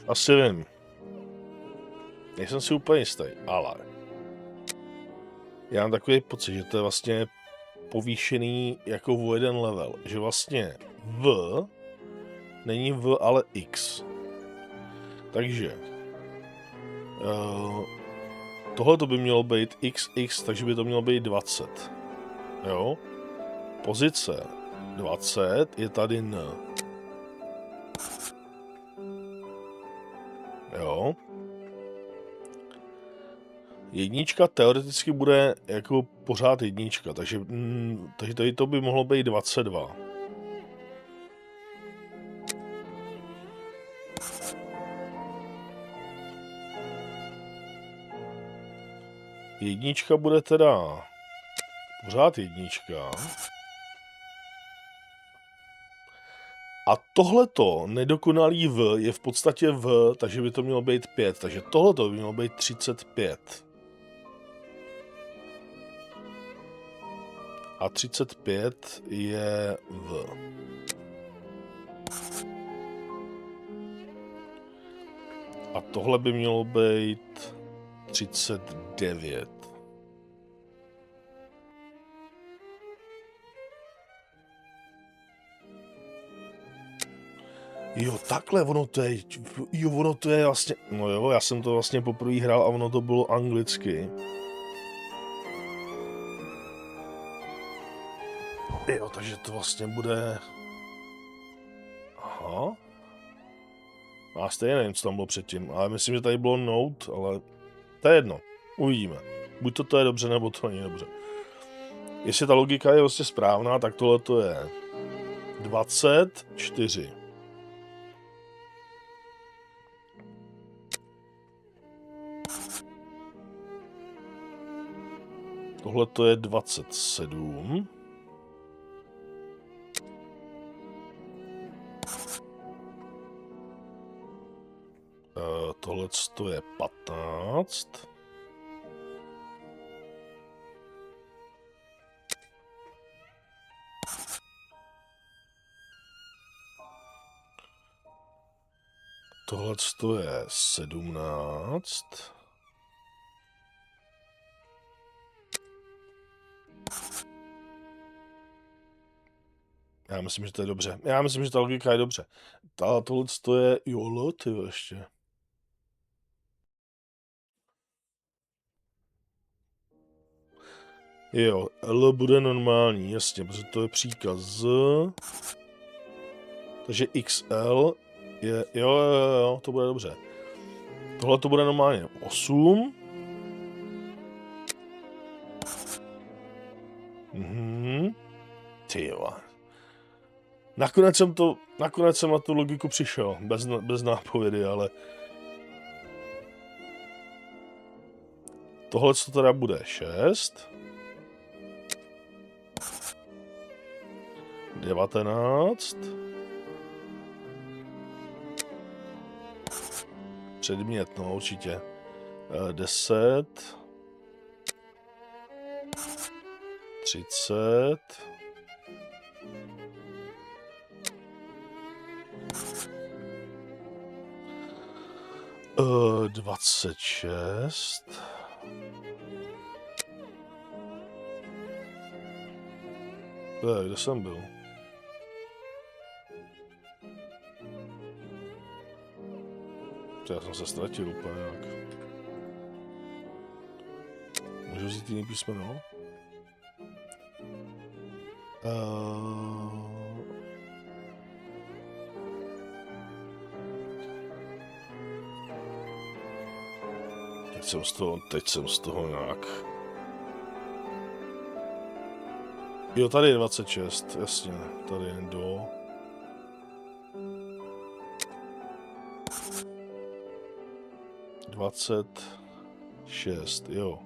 Asi vím. Nejsem si úplně jistý, ale já mám takový pocit, že to je vlastně povýšený jako o jeden level. Že vlastně V není V, ale X. Takže tohle to by mělo být XX, takže by to mělo být 20. Jo? Pozice 20 je tady N. Jo? Jednička teoreticky bude jako pořád jednička, takže tady to by mohlo být 22. Jednička bude teda pořád jednička. A tohleto nedokonalý V je v podstatě V, takže by to mělo být 5. Takže tohleto by mělo být 35. A 35 je V. A tohle by mělo být 39. Jo, takhle ono to je vlastně, no jo, já jsem to vlastně poprvé hrál a ono to bylo anglicky. Jo, takže to vlastně bude, aha. Já stejně nevím, co tam bylo předtím, ale myslím, že tady bylo note, ale to je jedno, uvidíme. Buď to je dobře, nebo to není dobře. Jestli ta logika je vlastně správná, tak tohle to je 24. Tohle to je 27. Tohle to je 15. Tohle to je 17. Já myslím, že to je dobře. Já myslím, že ta logika je dobře. Tohle to je jolo, ty ještě. Jo, L bude normální, jasně, protože to je příkaz Z. Takže XL je, jo, to bude dobře. Tohle to bude normálně 8. Ty jo. Nakonec jsem na tu logiku přišel, bez nápovědy, ale tohle to teda bude 6. 19. Předmět, no určitě. 10. 30. 26. Kde jsem byl? Já jsem se ztratil úplně nějak. Můžu vzít jiný písmeno? Teď jsem z toho nějak. Jo, tady je 26, jasně, tady je do. Dvacet šest, jo.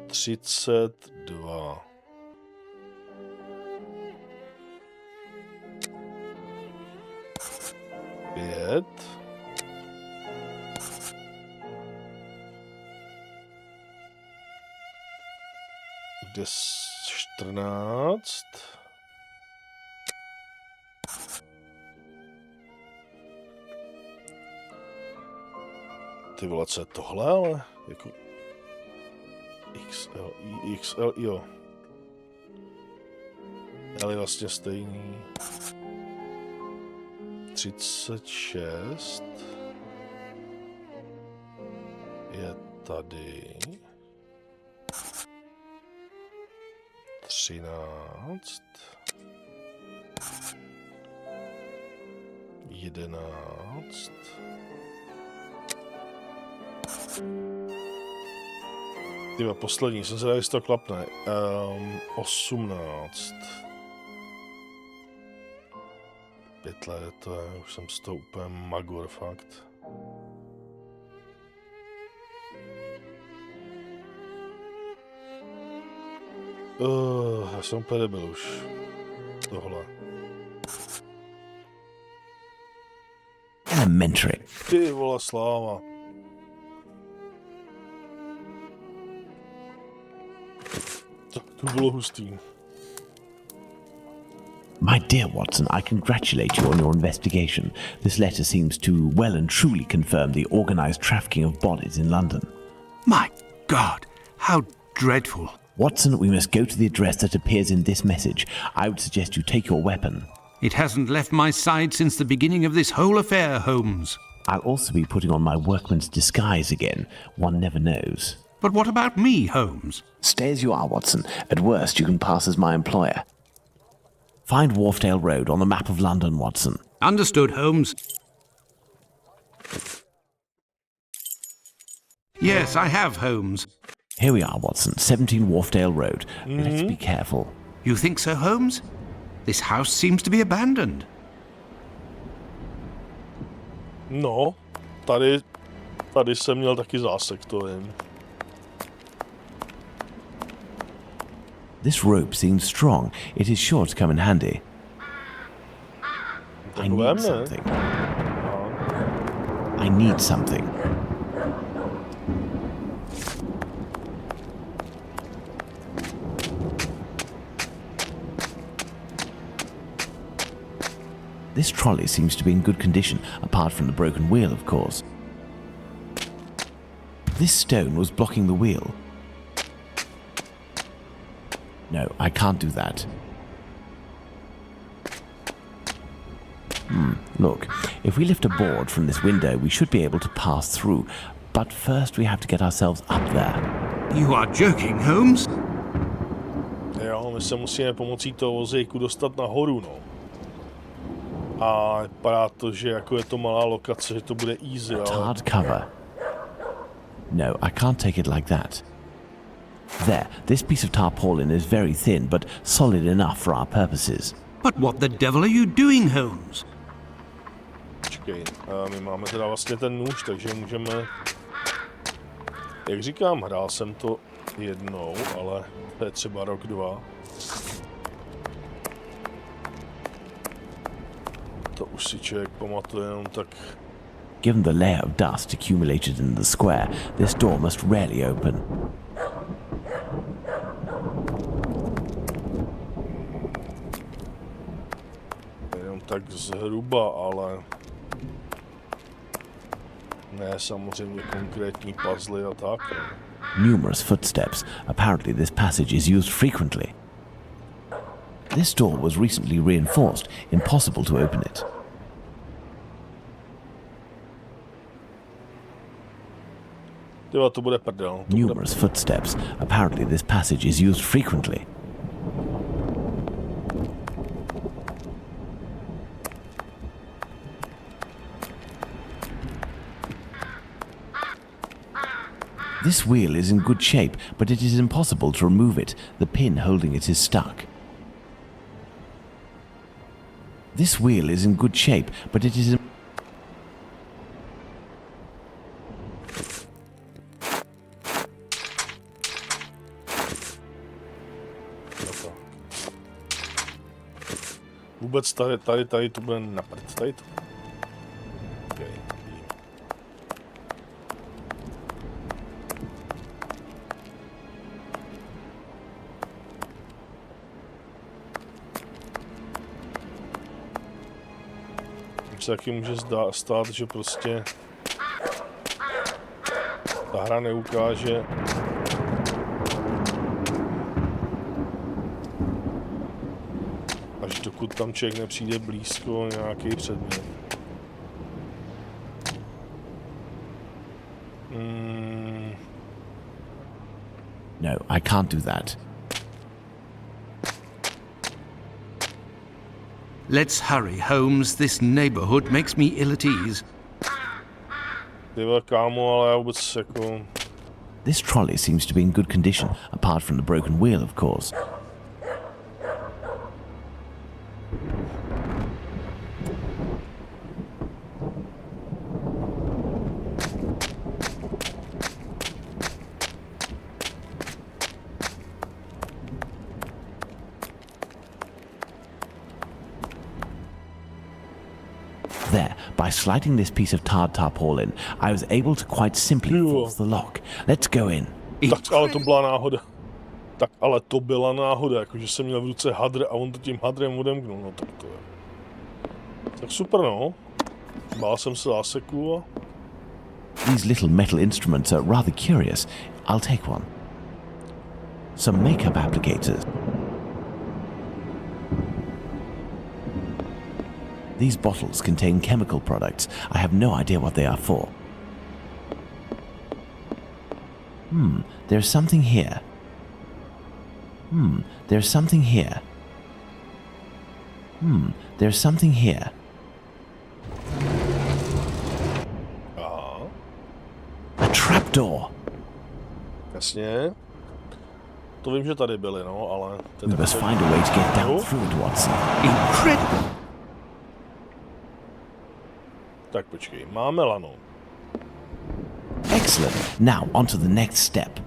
32. Pět. Kde 14. Ty vole, co je tohle, ale? Jako... XL, XL, jo. Ale vlastně stejný. 36. Je tady. 13. 11. Tyva, poslední, jsem se dal, jestli to klapne. 18. 5 let, to je, už jsem z toho úplně magor, fakt. Já jsem úplně debil už. Tohle. Elementary. Ty vole, sláva. Tak to bylo hustý. My dear Watson, I congratulate you on your investigation. This letter seems to well and truly confirm the organized trafficking of bodies in London. My God, how dreadful. Watson, we must go to the address that appears in this message. I would suggest you take your weapon. It hasn't left my side since the beginning of this whole affair, Holmes. I'll also be putting on my workman's disguise again. One never knows. But what about me, Holmes? Stay as you are, Watson. At worst, you can pass as my employer. Find Wharfdale Road on the map of London, Watson. Understood, Holmes. Yes, I have, Holmes. Here we are, Watson. 17 Wharfdale Road. Let's be careful. You think so, Holmes? This house seems to be abandoned. No, tady jsem měl taky zásek, to vím. This rope seems strong. It is sure to come in handy. I need something. I need something. This trolley seems to be in good condition, apart from the broken wheel, of course. This stone was blocking the wheel. No, I can't do that. Look, if we lift a board from this window, we should be able to pass through. But first we have to get ourselves up there. You are joking, Holmes? Jo, my se musíme pomocí toho vozejku dostat nahoru, no. A vypadá to, že jako je to malá lokace, že to bude easy, ale... Hard cover. No, I can't take it like that. There, this piece of tarpaulin is very thin, but solid enough for our purposes. But what the devil are you doing, Holmes? Počkej, my máme teda vlastně ten nůž, takže můžeme... Jak říkám, hrál jsem to jednou, ale to je třeba rok, 2. To už si člověk pamatuje jenom tak... Given the layer of dust accumulated in the square, this door must rarely open. Jenom tak zhruba, ale... Ne, samozřejmě konkrétní puzzle a tak. Numerous footsteps. Apparently this passage is used frequently. This door was recently reinforced. Impossible to open it. Tyva, to bude prdel. Numerous footsteps. Apparently this passage is used frequently. This wheel is in good shape, but it is impossible to remove it. The pin holding it is stuck. This wheel is in good shape, but it is... Vůbec tady to bude na prd, tady to. Okay, vidím. Už se taky může stát, že prostě Ta hra neukáže. Až dokud tam člověk nepřijde blízko nějaký předmět. No, I can't do that. Let's hurry, Holmes. This neighborhood makes me ill at ease. Ty vole, kámo, ale já vůbec jako... This trolley seems to be in good condition, apart from the broken wheel, of course. There, by sliding this piece of tarred tarpaulin, I was able to quite simply force the lock. Let's go in. Tak ale to byla náhoda. Tak ale to byla náhoda, jakože jsem měl v ruce hadr a on to tím hadrem odemknul, no tak to je. Tak super, no. Bál jsem se záseku a... These little metal instruments are rather curious. I'll take one. Some makeup applicators. These bottles contain chemical products. I have no idea what they are for. There's something here. There's something here. There's something here. Aha, A trapdoor. jasně. To vím, že tady byly, no, ale... We must find a way to get down through it, Watson. Incredible! Tak počkej, máme lano. Excellent. Now, on to the next step.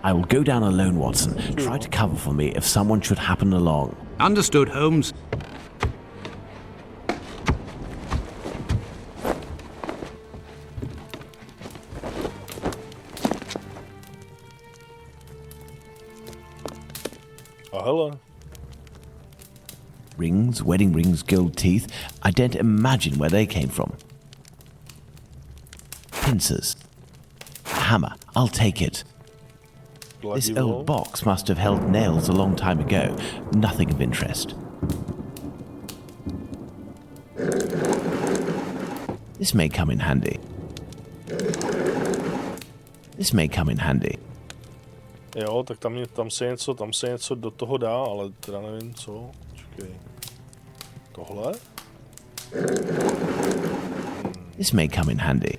I will go down alone, Watson. Try to cover for me if someone should happen along. Understood, Holmes. A hele. Rings, wedding rings, gold teeth. I don't imagine where they came from. Pincers. A hammer. I'll take it. This old box must have held nails a long time ago. Nothing of interest. This may come in handy. This may come in handy. Jo, tak tam se něco do toho dá, ale teda nevím co. Počkej. Tohle? This may come in handy.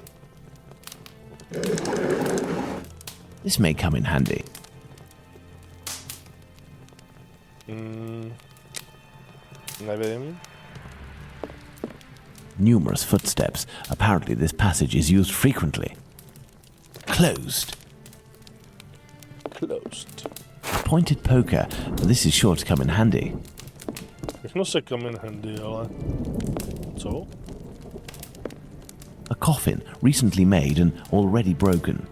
This may come in handy. Nevím. Numerous footsteps. Apparently this passage is used frequently. Closed. Closed. A pointed poker. This is sure to come in handy. Všechno se come in handy, ale... Co? A coffin, recently made and already broken.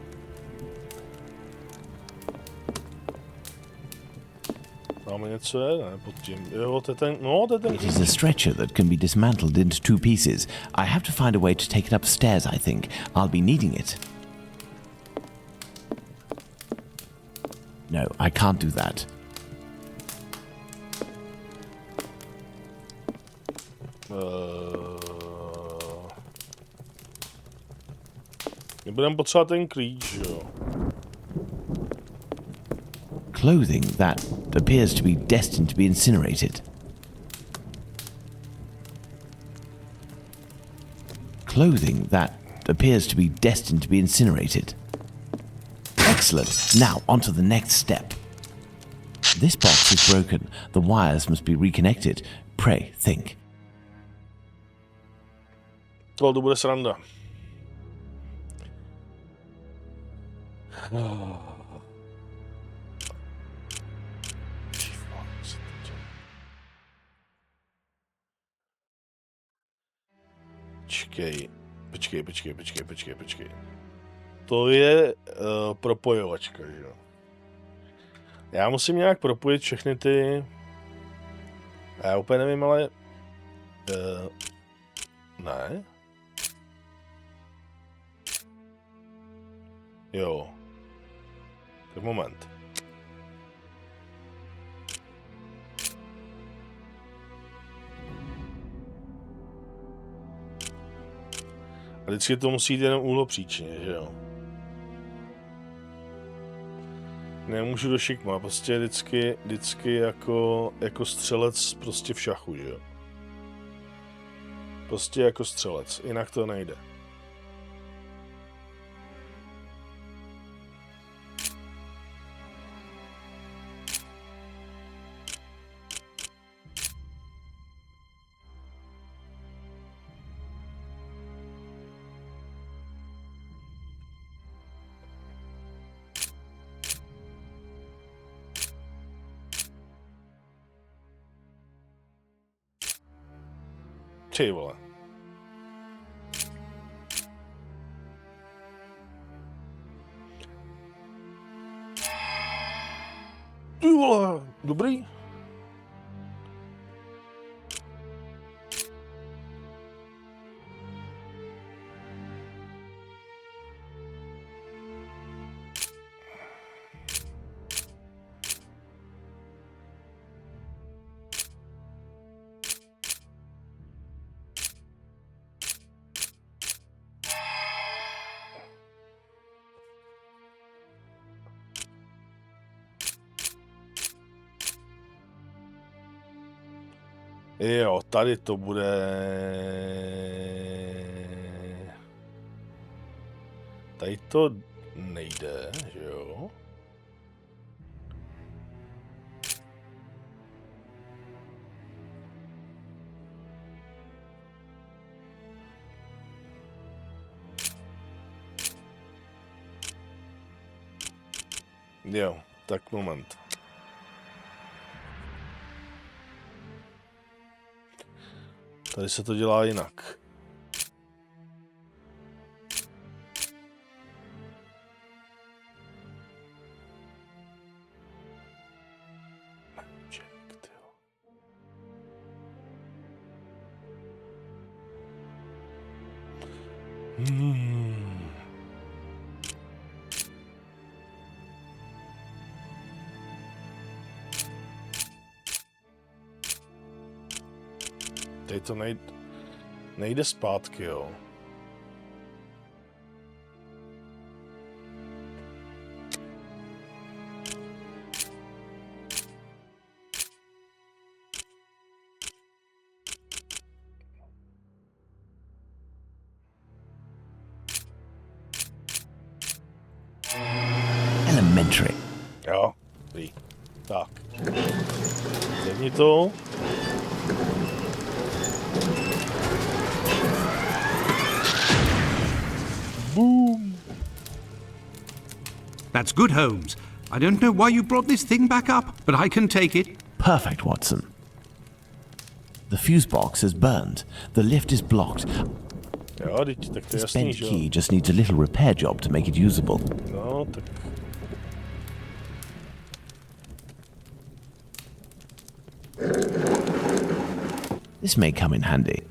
Máme něco je, ne, pod tím. Jo, to je ten, no, to je ten... It is a stretcher that can be dismantled into two pieces. I have to find a way to take it upstairs, I think. I'll be needing it. No, I can't do that. My budeme potřebovat ten klíč, jo. Clothing that appears to be destined to be incinerated. Clothing that appears to be destined to be incinerated. Excellent. Now, on to the next step. This box is broken. The wires must be reconnected. Pray, think. Tohle to bude sranda. Počkej. To je propojovačka, že jo. Já musím nějak propojit všechny ty... Já úplně nevím, ale... Ne? Jo. Tak moment. A vždycky to musí jít jenom úhlopříčně, že jo? Nemůžu do šikma, prostě vždycky jako střelec prostě v šachu, že jo? Prostě jako střelec, jinak to nejde. Ty vole. Ty vole, dobrý. Jo, tady to bude... Tady to nejde, že jo? Jo, tak moment. Tady se to dělá jinak. Tady to nejde zpátky, jo. Elementary. Jo, dobrý. Tak. Zvedni to. Boom. That's good, Holmes. I don't know why you brought this thing back up, but I can take it. Perfect, Watson. The fuse box is burned. The lift is blocked. Jo, tak to je The jasný, spent že jo. key just needs a little repair job to make it usable. No, tak... This may come in handy.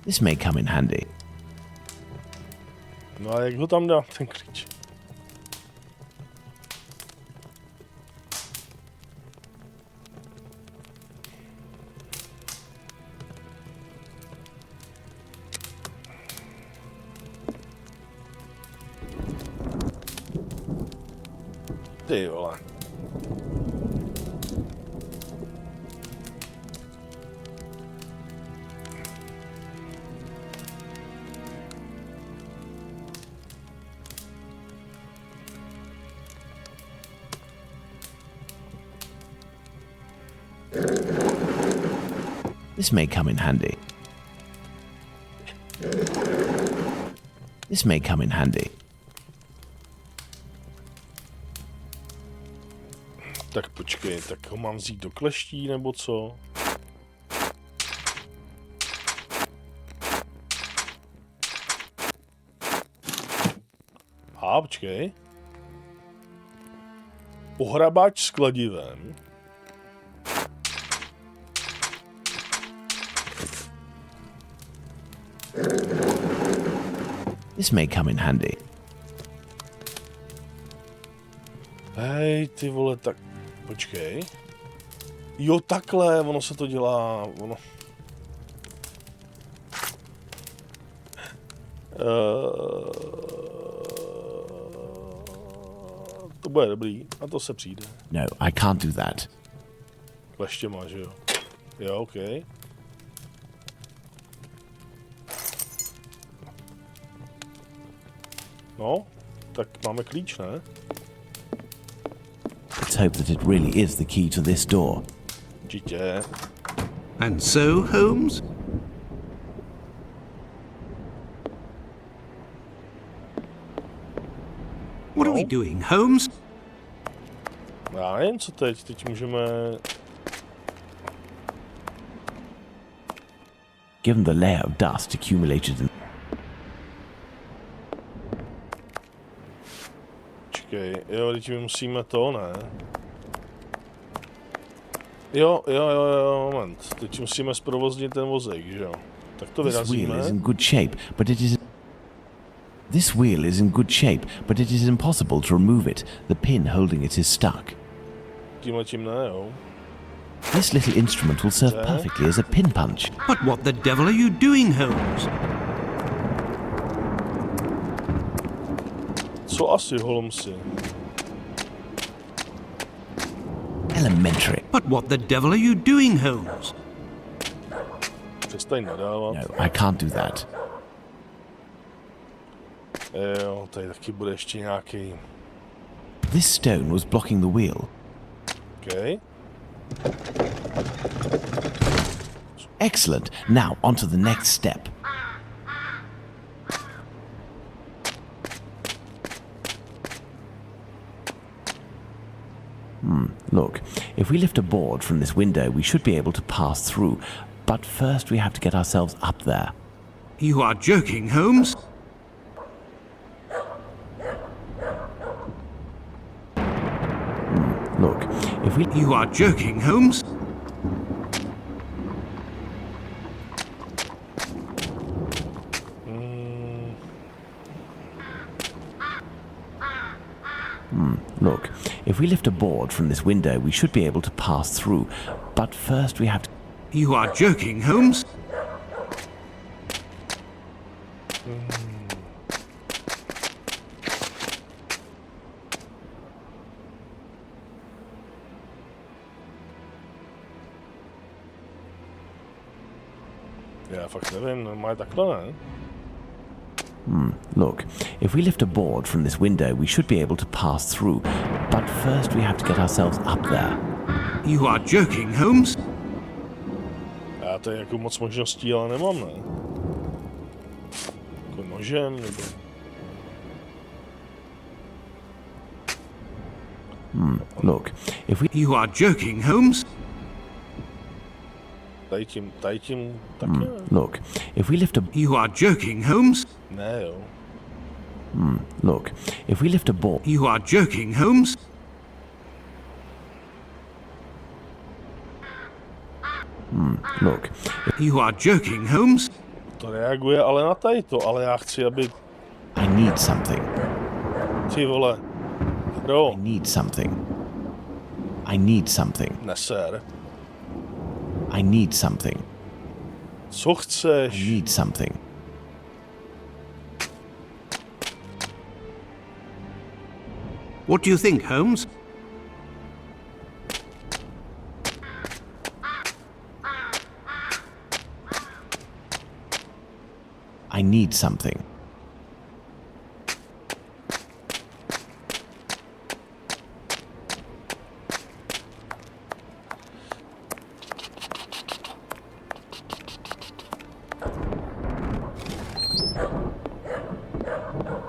This may come in handy. No a jak ho tam dá, ten klíč? Ty vole. This may come in handy. This may come in handy. Tak počkej, tak ho mám vzít do kleští, nebo co? A počkej. Pohrabač s kladivem. This may come in handy. Hej, ty vole, tak... Počkej. Jo, takhle, ono se to dělá, ono... To bude dobrý, a to se přijde. No, I can't do that. Kleštěma, že jo? Jo, OK. No, tak máme klíč, ne? Let's hope that it really is the key to this door. Určitě. And so, Holmes? What are we doing, Holmes? Já nevím, co teď. Teď můžeme... Given the layer of dust accumulated in... Počkej, jo, teď my musíme to, ne? Jo, moment. Teď musíme zprovoznit ten vozek, že jo? Tak to This wheel vyrazíme. is in good shape, but it is... This wheel is in good shape, but it is impossible to remove it. The pin holding it is stuck. Tímhletím ne, jo? This little instrument will serve perfectly as a pin punch. But what the devil are you doing, Holmes? Co asi, Holmesi? Elementary. But what the devil are you doing, Holmes? Přestaň nadávat. No, I can't do that. Jo, tady taky bude ještě nějaký... This stone was blocking the wheel. OK. Excellent. Now, on to the next step. Look, if we lift a board from this window, we should be able to pass through. But first we have to get ourselves up there. You are joking, Holmes? Look, if we... You are joking, Holmes? Look, if we lift a board from this window, we should be able to pass through. But first we have to... You are joking, Holmes? Já fakt nevím, normálně takhle, ne? Look, if we lift a board from this window, we should be able to pass through. But first we have to get ourselves up there. You are joking, Holmes? Já tady jako moc možností, ale nemám, ne? Jako nožem, nebo... Look, if we... You are joking, Holmes? Tady tím taky ne? Look, if we lift a... You are joking, Holmes? Ne, jo. Look, if we lift a board... You are joking, Holmes? Look, You are joking, Holmes? To reaguje ale na tady to, ale já chci, aby... I need something. Ty vole. Hro, I need something. I need something. neser. I need something. Co I chceš? need something. What do you think, Holmes? I need something.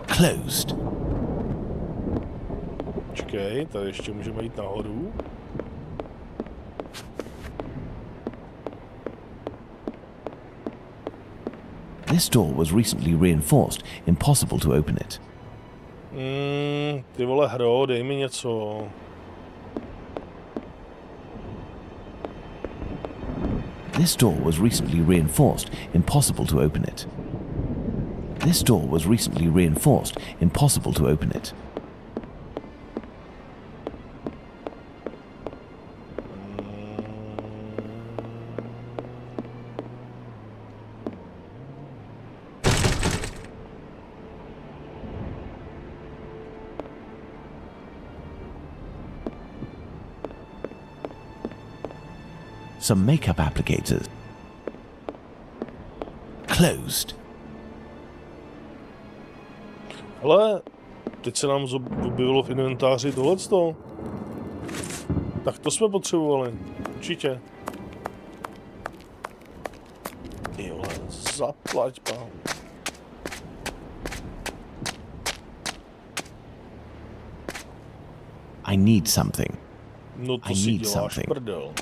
Closed. Počkej, tady ještě můžeme jít nahoru. This door was recently reinforced. Impossible to open it. Ty vole hro, dej mi něco. This door was recently reinforced. Impossible to open it. This door was recently reinforced. Impossible to open it. Some makeup applicators. Closed. Ale teď se nám objevilo v inventáři tohleto. Tak to jsme potřebovali. Určitě. Ty vole, zaplať pánu. I need something. No to I si need děláš something. prdel.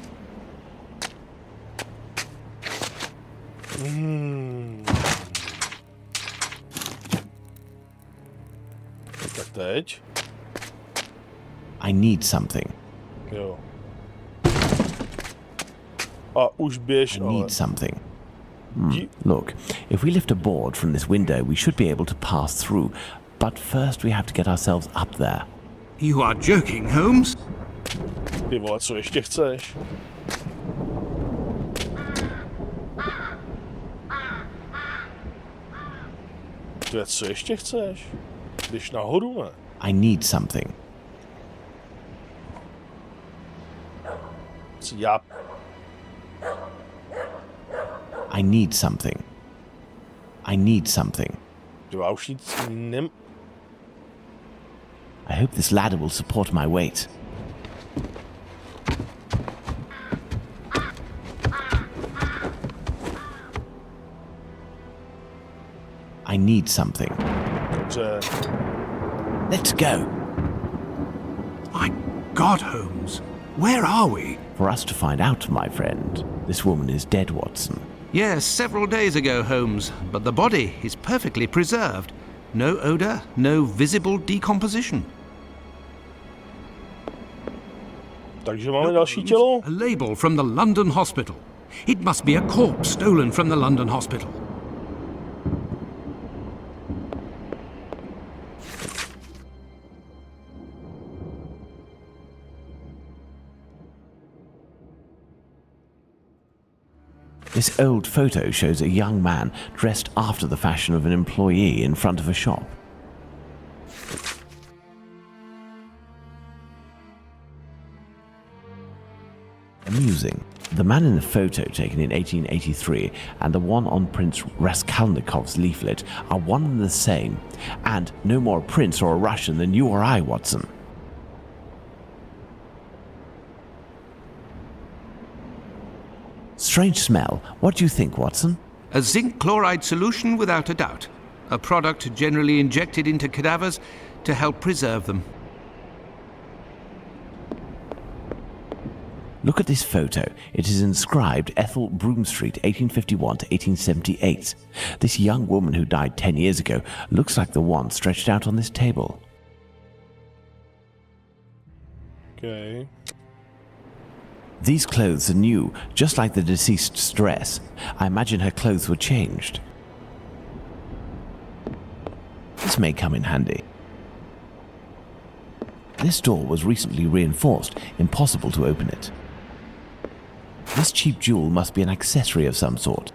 Tak teď. I need something. Jo. A už běž, I ale... need something. Look, if we lift a board from this window, we should be able to pass through. But first we have to get ourselves up there. You are joking, Holmes? Ty vole, co ještě chceš? Ty, co ještě chceš? Když nahoru, ne? I need something. Já... I need something. I need something. Já už nic I hope this ladder will support my weight. I need something. Dobře. Let's go. My God, Holmes, where are we? For us to find out, my friend. This woman is dead, Watson. Yes, several days ago, Holmes, but the body is perfectly preserved. No odour, no visible decomposition. Takže máme další tělo? A label from the London hospital. It must be a corpse stolen from the London hospital. This old photo shows a young man dressed after the fashion of an employee in front of a shop. Amusing. The man in the photo taken in 1883 and the one on Prince Raskolnikov's leaflet are one and the same, and no more a prince or a Russian than you or I, Watson. Strange smell. What do you think, Watson? A zinc chloride solution without a doubt. A product generally injected into cadavers to help preserve them. Look at this photo. It is inscribed Ethel Broomstreet, 1851 to 1878. This young woman who died 10 years ago looks like the one stretched out on this table. Okay. These clothes are new, just like the deceased's dress. I imagine her clothes were changed. This may come in handy. This door was recently reinforced. Impossible to open it. This cheap jewel must be an accessory of some sort.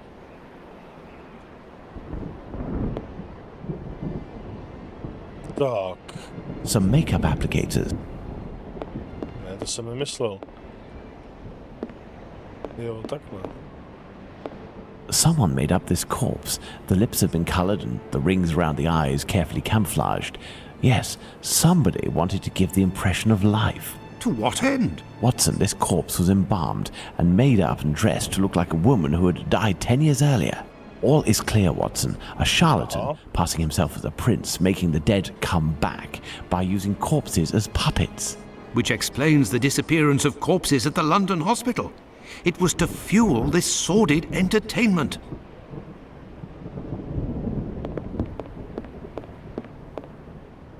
Tak. Some makeup applicators. Ne, to jsem nemyslel. Jo, takhle. Someone made up this corpse. The lips have been colored and the rings around the eyes carefully camouflaged. Yes, somebody wanted to give the impression of life. To what end? Watson, this corpse was embalmed and made up and dressed to look like a woman who had died 10 years earlier. All is clear, Watson. A charlatan passing himself as a prince, making the dead come back by using corpses as puppets. Which explains the disappearance of corpses at the London hospital. It was to fuel this sordid entertainment.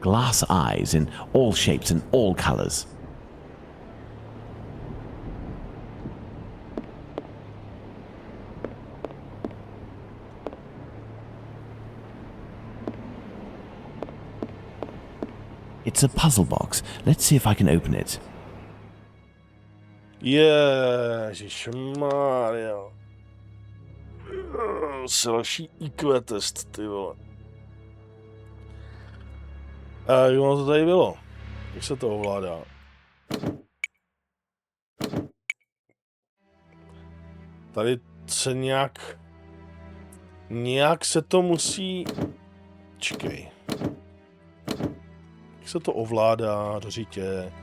Glass eyes in all shapes and all colors. It's a puzzle box. Let's see if I can open it. Ježišmarja. Další IQ test, ty vole. A jak ono to tady bylo? Jak se to ovládá? Tady se nějak se to musí... Čekej. Jak se to ovládá do řitě?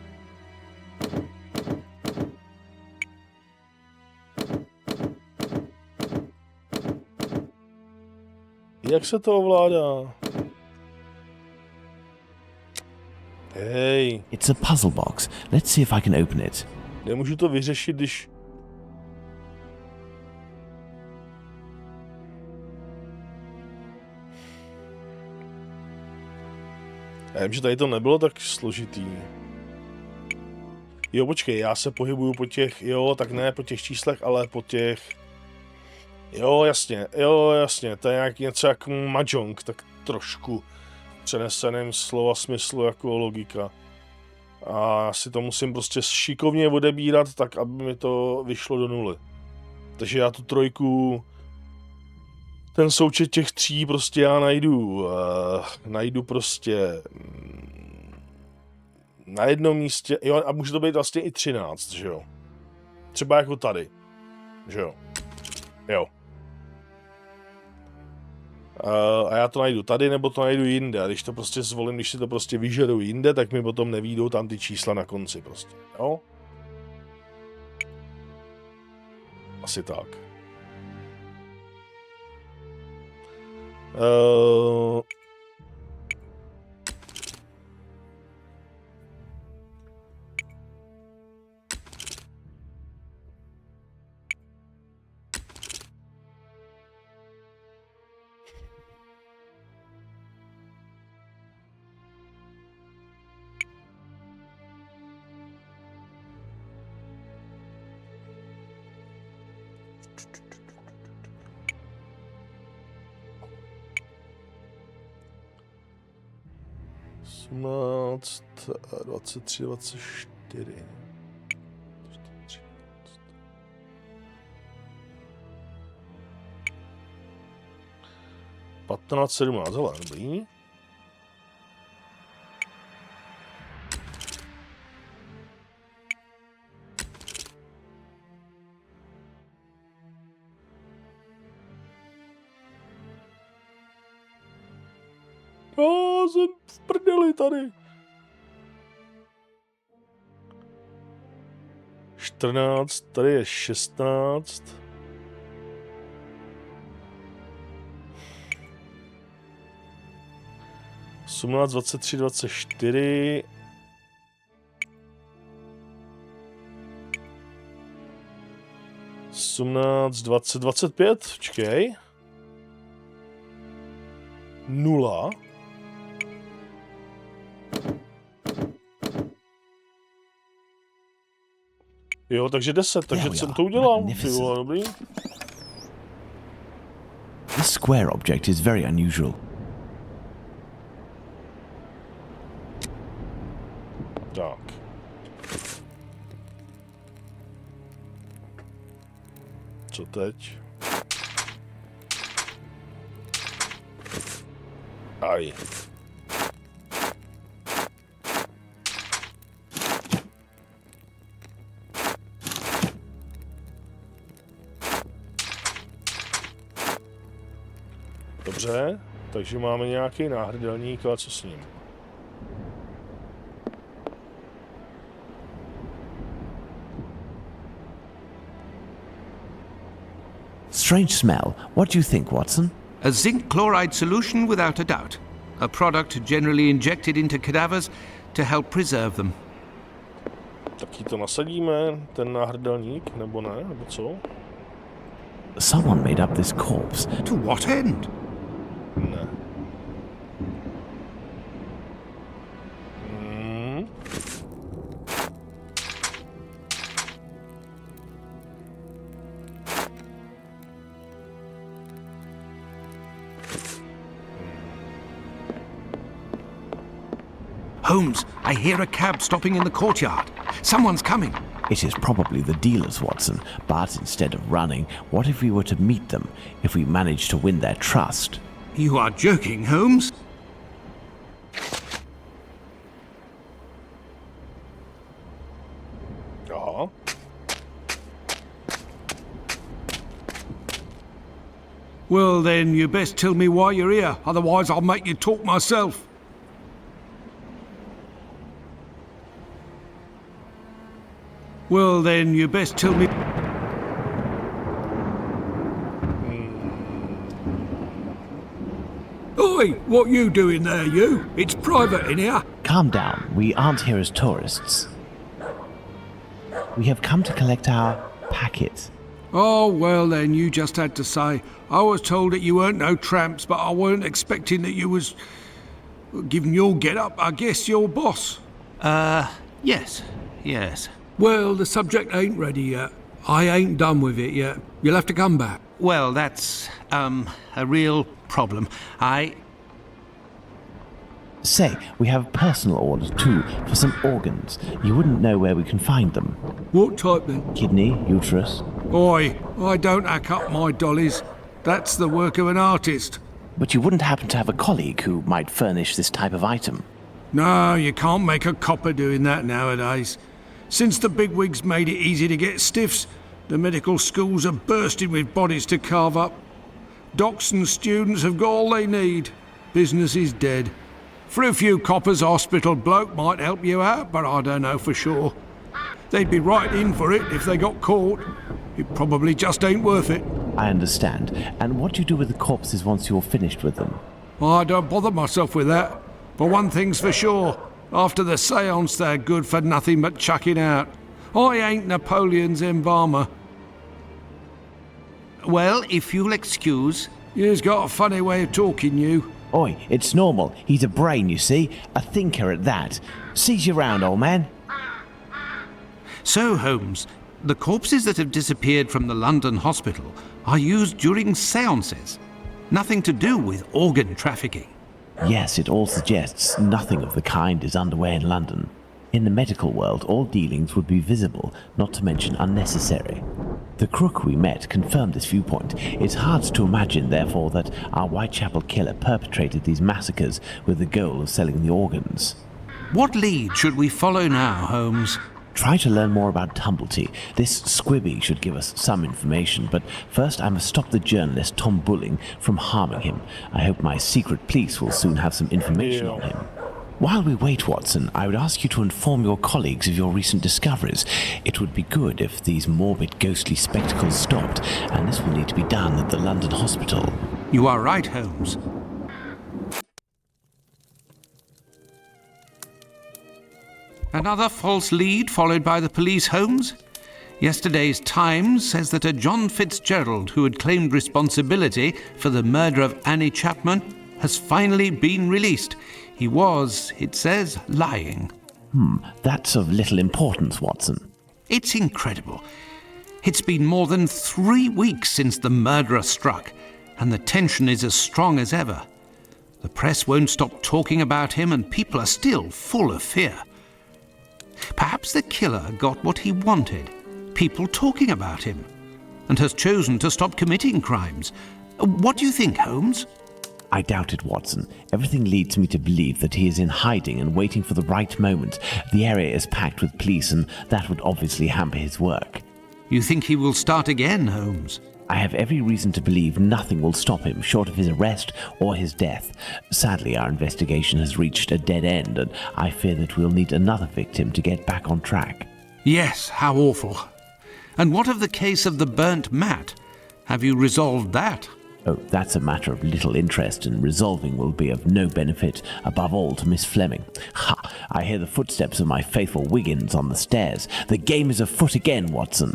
Jak se to ovládá? Hej. It's a puzzle box. Let's see if I can open it. Nemůžu to vyřešit, když... Já vím, že tady to nebylo tak složitý. Jo, počkej, já se pohybuju po těch... Jo, tak ne po těch číslech, ale po těch... Jo, jasně, to je nějak něco jak mahjong, tak trošku přeneseným slova smyslu jako logika. A já si to musím prostě šikovně odebírat, tak aby mi to vyšlo do nuly. Takže já tu trojku, ten součet těch tří prostě já najdu prostě na jednom místě, jo, a může to být vlastně i 13, že jo. Třeba jako tady, že jo. Jo. A já to najdu tady, nebo to najdu jinde. A když to prostě zvolím, když si to prostě vyžeru jinde, tak mi potom nevídou tam ty čísla na konci prostě, jo? Asi tak. Osmnáct, 23, 24. 15, 17, ale dobrý. Jsem v prdeli tady. 14, tady je 16. Osmnáct, 23, 24. Osmnáct, 20, 25, čekej. 0. Jo, takže 10, takže jsem to udělal. Ty vole, dobrý. This square object is very unusual. Tak. Co teď? Aj. Dobře, takže máme nějaký náhrdelník, ale co s ním? Strange smell. What do you think, Watson? A zinc chloride solution without a doubt. A product generally injected into cadavers to help preserve them. Taky to nasadíme, ten náhrdelník, nebo ne, nebo co? Someone made up this corpse. To what end? Ne. Holmes, I hear a cab stopping in the courtyard. Someone's coming. It is probably the dealers, Watson, but instead of running, what if we were to meet them, if we managed to win their trust? You are joking, Holmes? Jaha. Well, then, you best tell me why you're here, otherwise I'll make you talk myself. Well, then, you best tell me... Oi, what you doing there, you? It's private in here. Calm down, we aren't here as tourists. We have come to collect our packet. Oh, well then, you just had to say. I was told that you weren't no tramps, but I weren't expecting that you was... Given your get-up, I guess your boss. Yes. Well, the subject ain't ready yet. I ain't done with it yet. You'll have to come back. Well, that's, a real problem. Say, we have personal orders too, for some organs. You wouldn't know where we can find them. What type then? Kidney, uterus. Oi, I don't hack up my dollies. That's the work of an artist. But you wouldn't happen to have a colleague who might furnish this type of item? No, you can't make a copper doing that nowadays. Since the bigwigs made it easy to get stiffs, the medical schools are bursting with bodies to carve up. Docs and students have got all they need. Business is dead. For a few coppers, hospital bloke might help you out, but I don't know for sure. They'd be right in for it if they got caught. It probably just ain't worth it. I understand. And what do you do with the corpses once you're finished with them? I don't bother myself with that. But one thing's for sure. After the séance, they're good for nothing but chucking out. I ain't Napoleon's embalmer. Well, if you'll excuse... You've got a funny way of talking, you. Oi, it's normal. He's a brain, you see. A thinker at that. Seize you round, old man. So, Holmes, the corpses that have disappeared from the London hospital are used during séances. Nothing to do with organ trafficking. Yes, it all suggests nothing of the kind is underway in London. In the medical world, all dealings would be visible, not to mention unnecessary. The crook we met confirmed this viewpoint. It's hard to imagine, therefore, that our Whitechapel killer perpetrated these massacres with the goal of selling the organs. What lead should we follow now, Holmes? Try to learn more about Tumblety. This squibby should give us some information, but first I must stop the journalist Tom Bulling from harming him. I hope my secret police will soon have some information on him. While we wait, Watson, I would ask you to inform your colleagues of your recent discoveries. It would be good if these morbid, ghostly spectacles stopped, and this will need to be done at the London hospital. You are right, Holmes. Another false lead followed by the police, Holmes? Yesterday's Times says that a John Fitzgerald who had claimed responsibility for the murder of Annie Chapman has finally been released. He was, it says, lying. That's of little importance, Watson. It's incredible. It's been more than 3 weeks since the murderer struck, and the tension is as strong as ever. The press won't stop talking about him, and people are still full of fear. Perhaps the killer got what he wanted, people talking about him, and has chosen to stop committing crimes. What do you think, Holmes? I doubt it, Watson. Everything leads me to believe that he is in hiding and waiting for the right moment. The area is packed with police, and that would obviously hamper his work. You think he will start again, Holmes? I have every reason to believe nothing will stop him short of his arrest or his death. Sadly, our investigation has reached a dead end, and I fear that we'll need another victim to get back on track. Yes, how awful. And what of the case of the burnt mat? Have you resolved that? Oh, that's a matter of little interest, and resolving will be of no benefit, above all to Miss Fleming. Ha! I hear the footsteps of my faithful Wiggins on the stairs. The game is afoot again, Watson.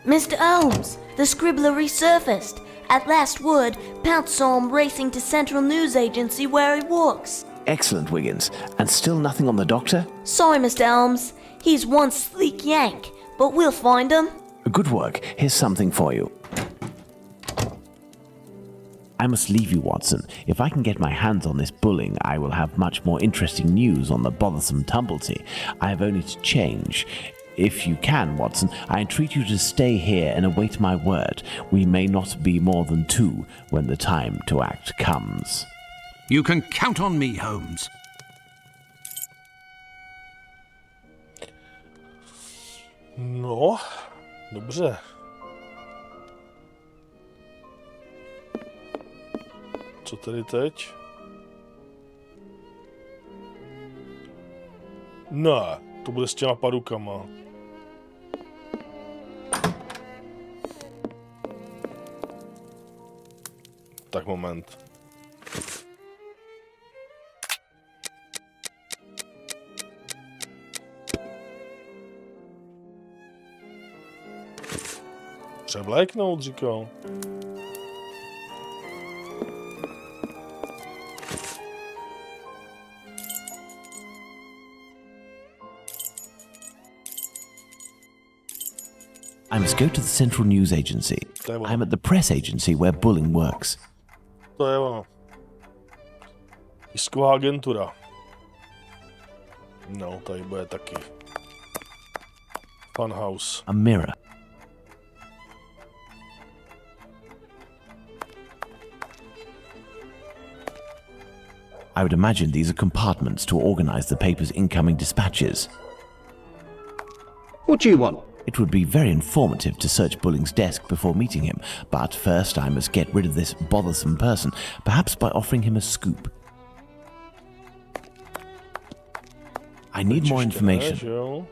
Mr. Holmes, the scribbler resurfaced. At last word, Pounce saw him racing to Central News Agency where he works. Excellent, Wiggins. And still nothing on the doctor? Sorry, Mr. Holmes. He's one sleek yank, but we'll find him. Good work. Here's something for you. I must leave you, Watson. If I can get my hands on this bulling, I will have much more interesting news on the bothersome Tumblety. I have only to change. If you can, Watson, I entreat you to stay here and await my word. We may not be more than two when the time to act comes. You can count on me, Holmes. No, dobře. Co tedy teď? Ne, to bude s těma padukama. Tak moment. Převléknout, říkal. I must go to the Central News Agency. I'm at the press agency where bullying works. To je ono. Tisková agentura. No, tady bude taky. Funhouse. A mirror. I would imagine these are compartments to organize the paper's incoming dispatches. What do you want? It would be very informative to search Bulling's desk before meeting him, but first I must get rid of this bothersome person, perhaps by offering him a scoop. I need more information.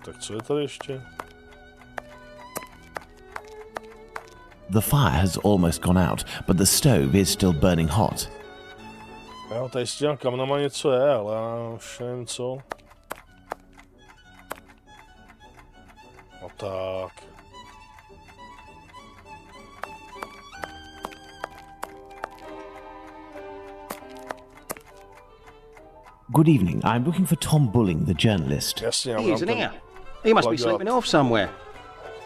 Tak co je tady ještě? The fire has almost gone out, but the stove is still burning hot. Jo, tady s těma kamnama něco je, ale já už nevím co. No tak. Good evening. I'm looking for Tom Bulling, the journalist. Jasně, He isn't ten here. He must be plug up. sleeping off somewhere.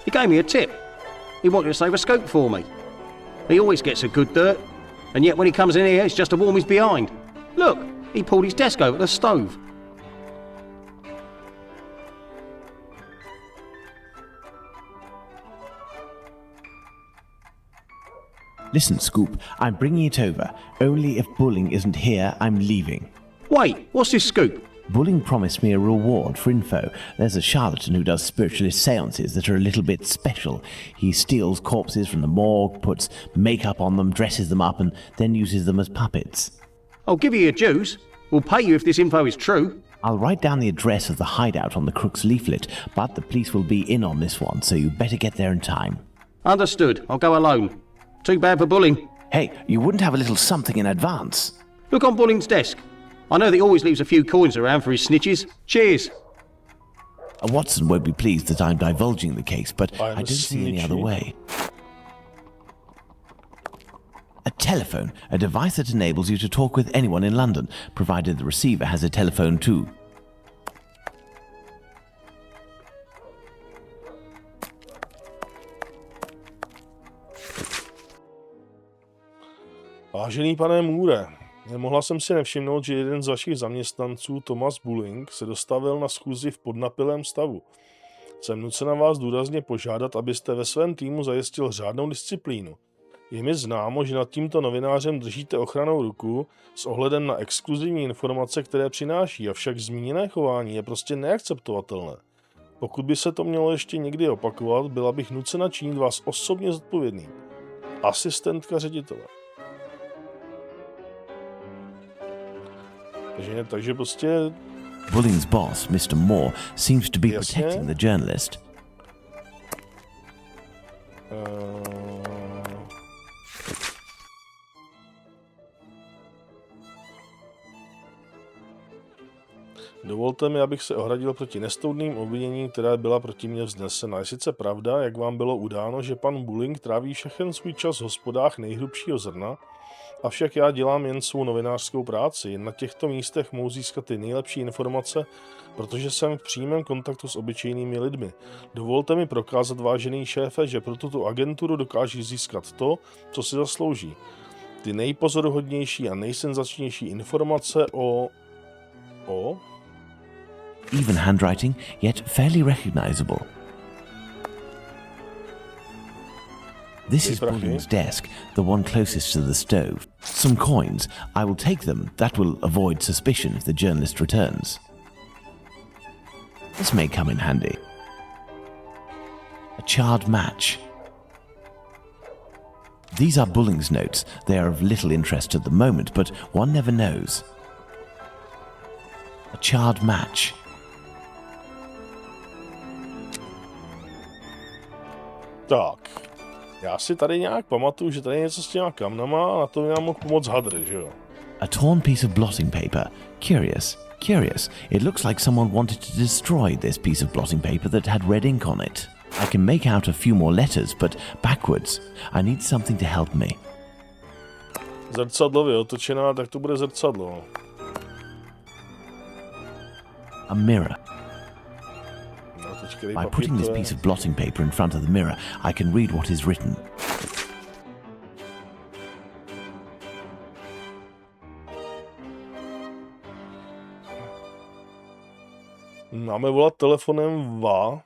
He gave me a tip. He wanted to save a scope for me. He always gets a good dirt, and yet when he comes in here, it's just to warm his behind. Look, he pulled his desk over the stove. Listen, Scoop, I'm bringing it over. Only if Bulling isn't here, I'm leaving. Wait, what's this scoop? Bulling promised me a reward for info. There's a charlatan who does spiritualist seances that are a little bit special. He steals corpses from the morgue, puts makeup on them, dresses them up, and then uses them as puppets. I'll give you your dues. We'll pay you if this info is true. I'll write down the address of the hideout on the crook's leaflet, but the police will be in on this one, so you better get there in time. Understood. I'll go alone. Too bad for Bulling. Hey, you wouldn't have a little something in advance? Look on Bulling's desk. I know that he always leaves a few coins around for his snitches. Cheers. Watson won't be pleased that I'm divulging the case, but I'm I don't see any snitchy. other way. A telephone, a device that enables you to talk with anyone in London, provided the receiver has a telephone too. Vážený pane Moore, nemohla jsem si nevšimnout, že jeden z vašich zaměstnanců, Thomas Bulling, se dostavil na schůzi v podnapilém stavu. Jsem nucena vás důrazně požádat, abyste ve svém týmu zajistil řádnou disciplínu. Je mi známo, že nad tímto novinářem držíte ochrannou ruku s ohledem na exkluzivní informace, které přináší, avšak zmíněné chování je prostě neakceptovatelné. Pokud by se to mělo ještě někdy opakovat, byla bych nucena činit vás osobně zodpovědným. Asistentka ředitele. Takže prostě... Bulling's boss, Mr. Moore, seems to be Jasně. protecting the journalist. Dovolte mi, abych se ohradil proti nestoudným obviněním, která byla proti mně vznesena. Je sice pravda, jak vám bylo udáno, že pan Bulling tráví všechen svůj čas v hospodách nejhrubšího zrna, Avšak já dělám jen svou novinářskou práci. Na těchto místech mohu získat ty nejlepší informace, protože jsem v přímém kontaktu s obyčejnými lidmi. Dovolte mi prokázat, vážený šéfe, že pro tuto agenturu dokáží získat to, co si zaslouží. Ty nejpozoruhodnější a nejsenzačnější informace o... Even handwriting, yet fairly recognizable. This is Bulling's desk, the one closest to the stove. Some coins. I will take them. That will avoid suspicion if the journalist returns. This may come in handy. A charred match. These are Bulling's notes. They are of little interest at the moment, but one never knows. A charred match. Tak, já si tady nějak pamatuju, že tady je něco s těma kamnama a na to by nám mohl pomoct hadr, že jo? A torn piece of blotting paper. Curious, curious. It looks like someone wanted to destroy this piece of blotting paper that had red ink on it. I can make out a few more letters, but backwards. I need something to help me. Zrcadlově otočená, tak to bude zrcadlo. A mirror. No, počkej, By putting this piece of blotting paper in front of the mirror, I can read what is written. Máme volat telefonem VA.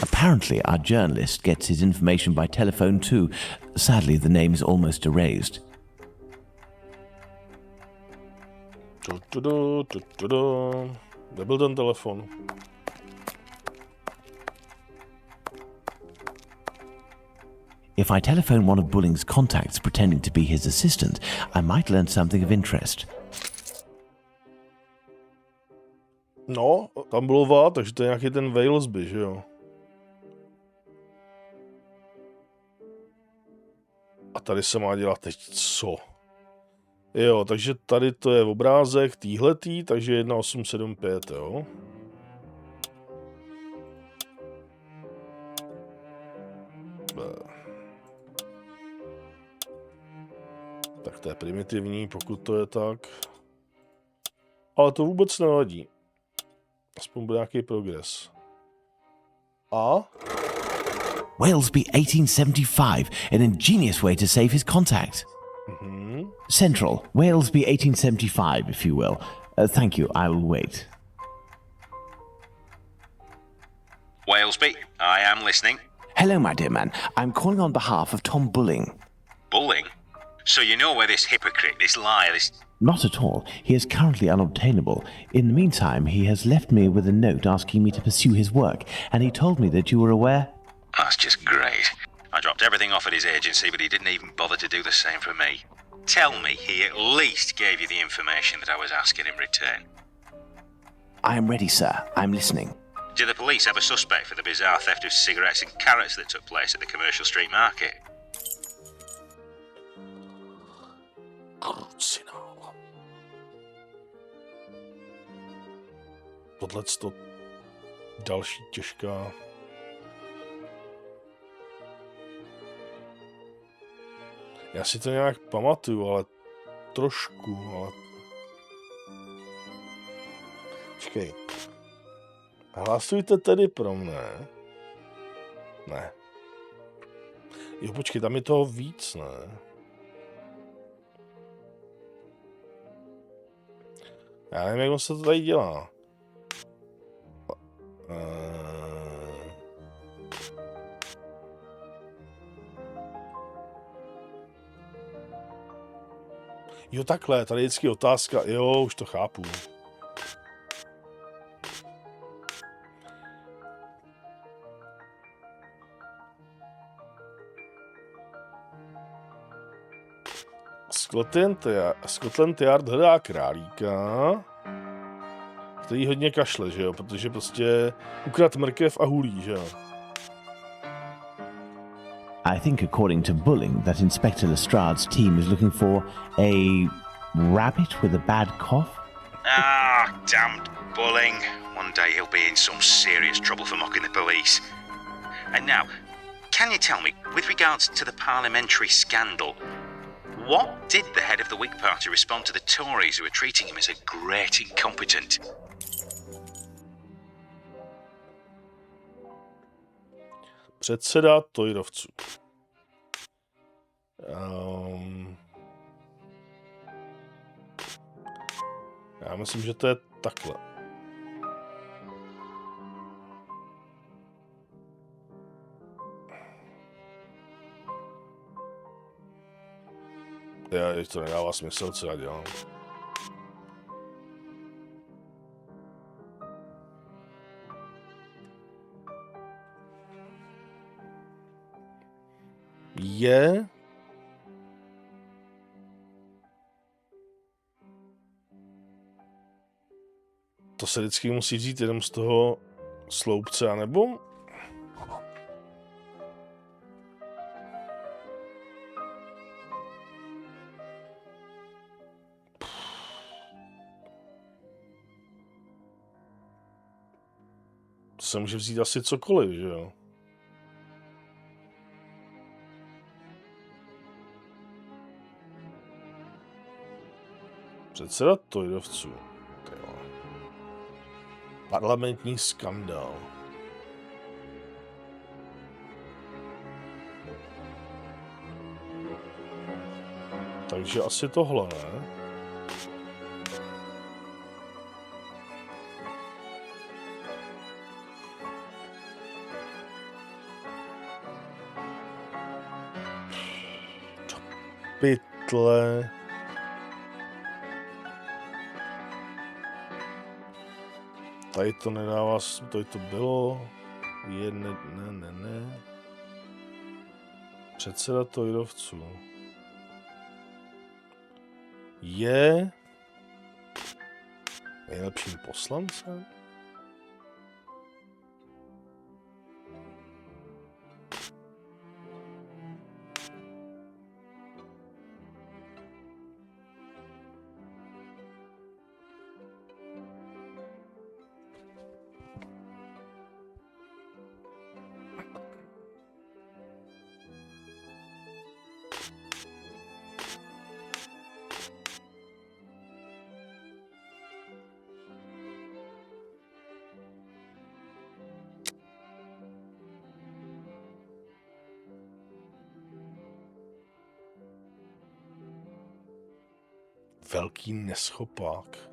Apparently, our journalist gets his information by telephone too. Sadly, the name is almost erased. Kde byl ten telefon? If I telephone one of Bulling's contacts pretending to be his assistant, I might learn something of interest. No, tam bylo VA, takže to je nějaký ten Walesby, že jo? A tady se má dělat teď co? Jo, takže tady to je obrázek týhletý, takže 1875, jo? Tak to je primitivní, pokud to je tak. Ale to vůbec nevadí. Aspoň bude nějaký progres. A? Walesby 1875, an ingenious way to save his contact. Central, Walesby 1875, if you will. Thank you, I will wait. Walesby, I am listening. Hello, my dear man. I'm calling on behalf of Tom Bulling. Bulling? So you know where this hypocrite, this liar, this... Not at all. He is currently unobtainable. In the meantime, he has left me with a note asking me to pursue his work, and he told me that you were aware... That's just great. I dropped everything off at his agency, but he didn't even bother to do the same for me. Tell me he at least gave you the information that I was asking in return. I am ready, sir. I'm listening. Do the police have a suspect for the bizarre theft of cigarettes and carrots that took place at the Commercial Street Market? Krucinál. Tohleto další těžká. Já si to nějak pamatuju, ale trošku, ale... Počkej. Hlasujte tedy pro mne. Ne. Jo, počkej, tam je toho víc, ne? Já nevím, jak se to tady dělá. Jo, takhle, tady je vždycky otázka. Jo, už to chápu. Scotland Yard hledá králíka, který hodně kašle, že jo, protože prostě ukradl mrkev a hulí, že jo. I think, according to Bulling, that Inspector Lestrade's team is looking for a rabbit with a bad cough. Ah, damned Bulling. One day he'll be in some serious trouble for mocking the police. And now, Can you tell me, with regards to the parliamentary scandal, what did the head of the Whig Party respond to the Tories who were treating him as a great incompetent? Předseda Toirovců. Já myslím, že to je takhle. To nedává smysl, co já dělám. Je... To se vždycky musí vzít jenom z toho sloupce, anebo... To se může vzít asi cokoliv, že jo? Předseda Tojdovců. Parlamentní skandál. Takže asi tohle, ne? Pytle. Tady to nedává, tady to bylo. Ne. Předseda Tojdovců. Je nejlepším poslancem? Velký neschopák.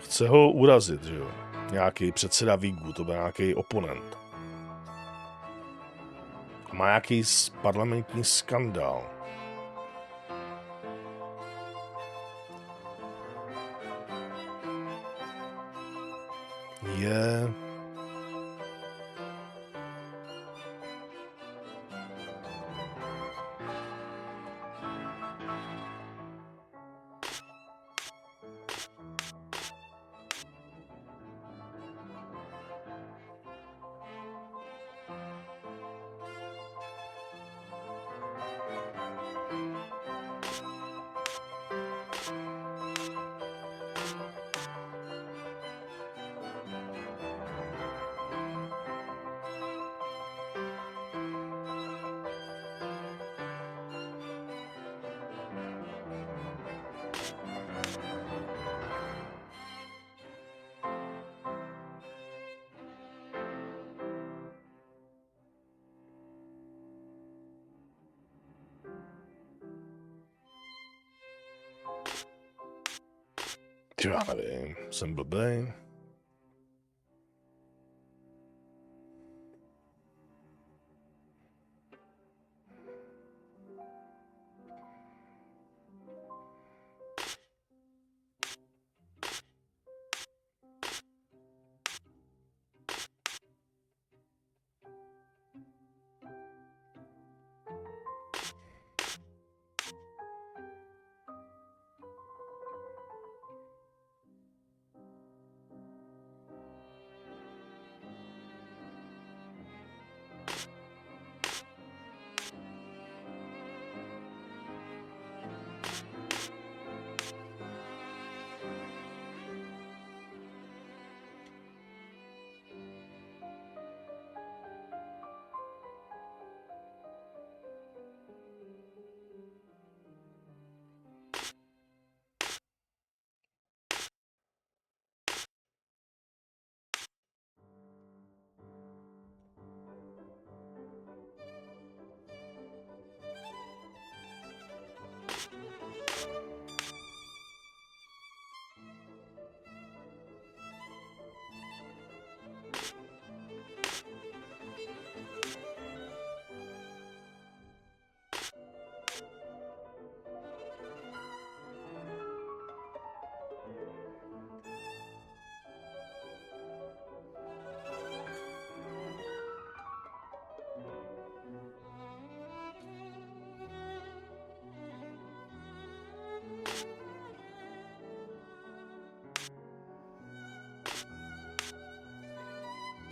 Chce ho urazit, že jo? Nějaký předseda Whigu, to byl nějaký oponent. Má nějaký parlamentní skandál. Je... Já nevím, jsem blbej.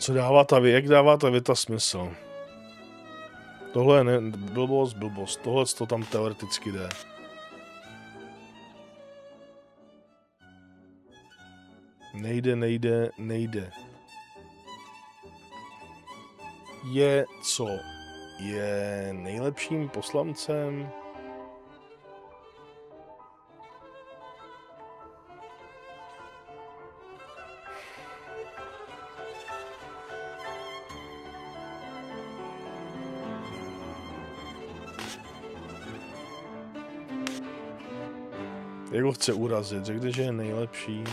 Co dává ta jak dává ta věta smysl? Tohle je blbost. Tohle to tam teoreticky jde. Nejde. Je co? Je nejlepším poslancem? Jak ho chce urazit? Řekne, že je nejlepší.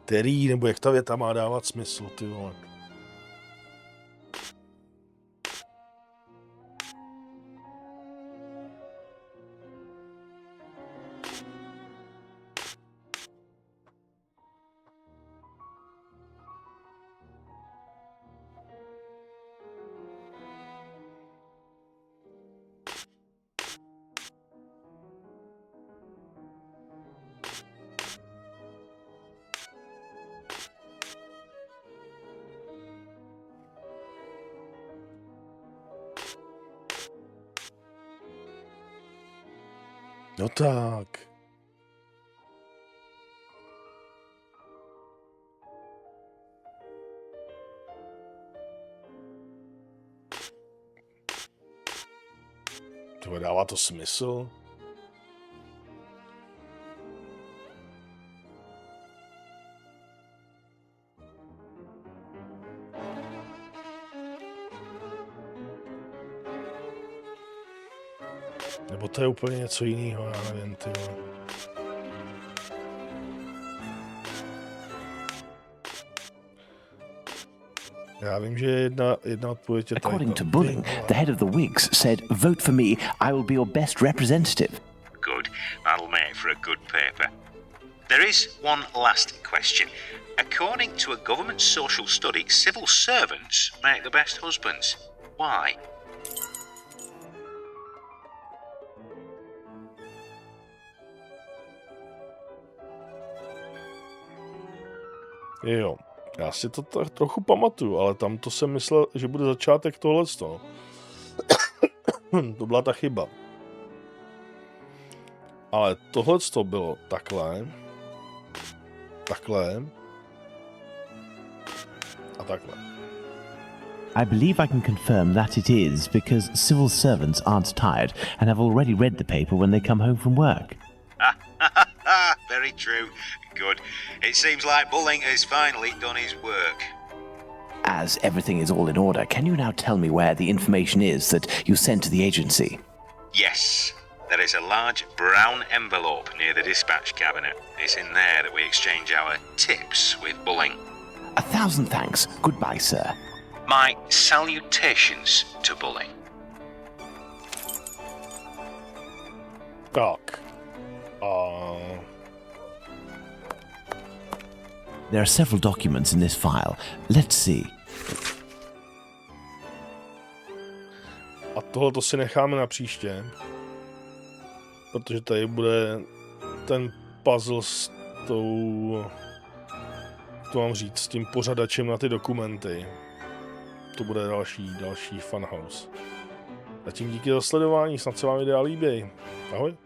Který, nebo jak ta věta má dávat smysl, ty vole. No tak. To dává to smysl? Nebo to je úplně něco jiného, já nevím, ty vole. Já vím, že jedna odpověď je tady. According to Bulling, the head of the Whigs said, "Vote for me, I will be your best representative." Good. That'll make for a good paper. There is one last question. According to a government social study, civil servants make the best husbands. Why? Jo, já si to tak trochu pamatuju, ale tam to jsem myslel, že bude začátek tohleto. To byla ta chyba. Ale tohleto bylo takhle a takhle. I believe I can confirm that it is because civil servants aren't tired and have already read the paper when they come home from work. Very true. Good. It seems like Bulling has finally done his work. As everything is all in order, can you now tell me where the information is that you sent to the agency? Yes. There is a large brown envelope near the dispatch cabinet. It's in there that we exchange our tips with Bulling. 1,000 thanks. Goodbye, sir. My salutations to Bulling. Tak. There are several documents in this file. Let's see. A tohle si necháme na příště. Protože tady bude ten puzzle s tou... To mám říct, s tím pořadačem na ty dokumenty. To bude další funhouse. Zatím díky za sledování, snad se vám videa líbí. Ahoj.